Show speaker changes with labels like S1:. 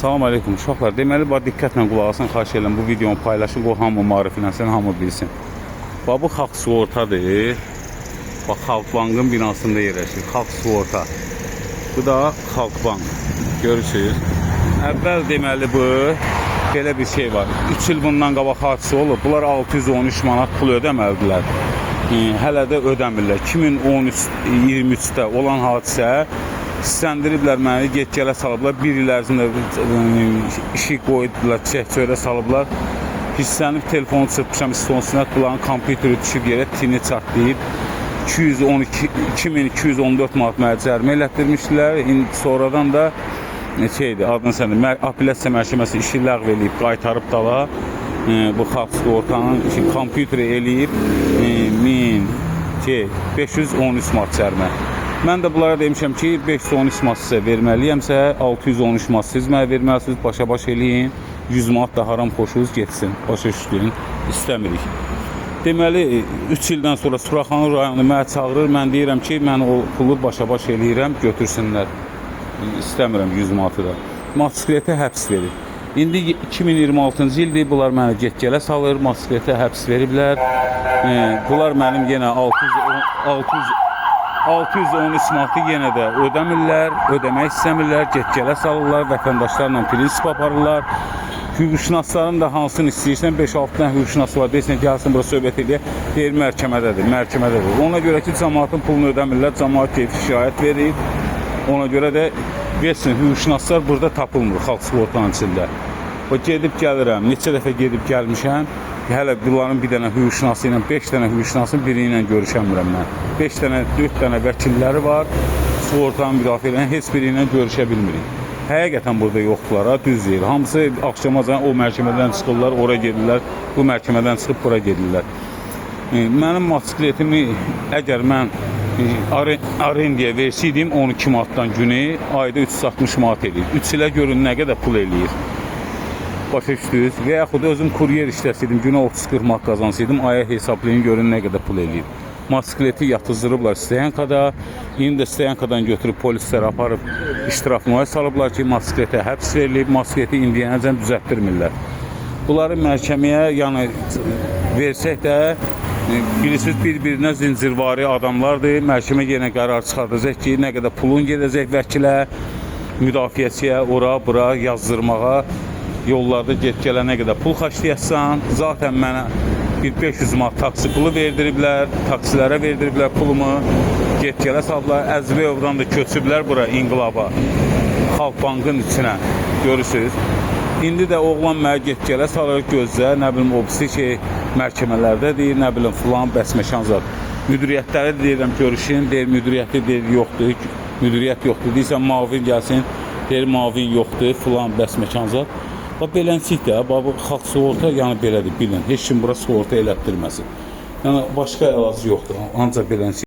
S1: Salam aleyküm uşaqlar. Deməli, diqqətlə qulaq asın, xahiş edirəm bu videonu paylaşın, qoy hamı maariflənsin, hamı bilsin. Bu Xalq Sığortadır. Bax, Xalqbankın binasında yerləşir. Xalq Sığorta. Bu da Xalqbank. Görürsünüz. Əvvəl deməli bu belə bir şey var. 3 il bundan qabaq hadisə olub. Bunlar 613 manat pul ödəməlidirlər. Hələ də ödəmirlər. 2013-23-də olan hadisə istəndiriblər məni, get-gələ salıblar. Bir il ərzində işi qoydular, çək-çörə salıblar. Hissənib, telefonu çırpmışam, istonsinət bunların kompüteri düşüb yerə, tini çatlayıb. 2214 manat mənə cərimə elətdirmişdilər. Sonradan da adını səndə, apellyasiya məhkəməsi işi ləğv eləyib, qaytarıb dala. Bu Xalq Sığortanın kompüteri eləyib 513 manat cərimə. Mən də bunlara demişəm ki, 513 manat sizə verməliyəmsə, 613 manat siz mənə verməlisiniz, başa-baş eləyin. 100 manat da haram xoşunuz getsin, başa düşdüyün, istəmirik. Deməli, 3 ildən sonra Suraxanı rayonu mənə çağırır, mən deyirəm ki, mən o pulu başa-baş eləyirəm, götürsünlər. İstəmirəm 100 manatı da. Motosikletə həbs verir. İndi 2026-cı ildir, bunlar mənə get-gələ salır, motosikletə həbs veriblər. Bunlar mənim yenə 613 manatı yenə də ödəmirlər, ödəmək istəmirlər, get-gələ salırlar, vətəndaşlarla prinsip aparırlar. Hüquqşünasların da hansını istəyirsən, 5-6 dənə hüquqşünası var, deyirsən ki, gəlsin bura söhbət edir, deyir məhkəmədədir, məhkəmədədir. Ona görə ki, cəmaatın pulunu ödəmirlər, cəmaat keyfi şikayət verir. Ona görə də versin, hüquqşünaslar burada tapılmır, Xalq Sığortanın içində. O gedib gəlirəm, neçə dəfə gedib gəlmişəm, hələ bunların bir dənə hüquqşünası ilə, 5 dənə hüquqşünasının biri ilə görüşəmirəm mən. 5 dənə, 4 dənə vəkilləri var, sığortanın müdafiə edən, heç biri ilə görüşə bilmirik. Həqiqətən burada yoxdular, düz deyir. Hamısı axşamacan o məhkəmədən çıxırlar, ora gedirlər, bu məhkəmədən çıxıb bura gedirlər. Mənim motosikletimi əgər mən arendaya versiydim 12 manatdan günü, ayda 360 manat eləyir. 3 ilə görün nə qədər pul eləyir. Başa düşdünüz? Və yaxud özüm kuryer işləsəydim, günə 30-40 manat qazansaydım, aya hesablayın, görün nə qədər pul eləyir. Motosikleti yatızdırıblar Steyankada, indi də Steyankadan götürüb polislər aparıb iştirafnamaya salıblar ki, motosikletə həbs verilib, motosikleti indiyənəcən düzəltdirmirlər. Bunları məhkəməyə versək də, bilirsiniz, bir-birinə zincirvari adamlardır. Məhkəmə yenə qərar çıxardacaq ki, nə qədər pulun gedəcək vəkilə, müdafiəçiyə, ora, bura yazdırmağa, yollarda get-gələ nə qədər pul xərcləyəsən. Zaten mənə bir 500 manat taksi pulu verdiriblər, taksilərə verdiriblər pulumu, get-gələ salıblar. Əzbəyovdan da köçüblər bura, İnqilaba, Xalqbankın içinə, görürsünüz. İndi də oğlan mənə get-gələ salır, gözlə, nə bilim, o birisi ki, məhkəmələrdə deyir, nə bilim, filan, bəsməkan zat. Müdiriyyətləri deyirəm, görüşün, deyir, müdiriyyəti deyir, yoxdur, müdiriyyət yoxdur, deyirsən, mavin gəlsin, deyir, mavin yoxdur, filan, bəsməkan zat. Beləncik də, bu Xalq Sığorta, yəni belədir, bilin, heç kim bura sığorta elətdirməsin. Yəni, başqa əlacı yoxdur, ancaq beləncik.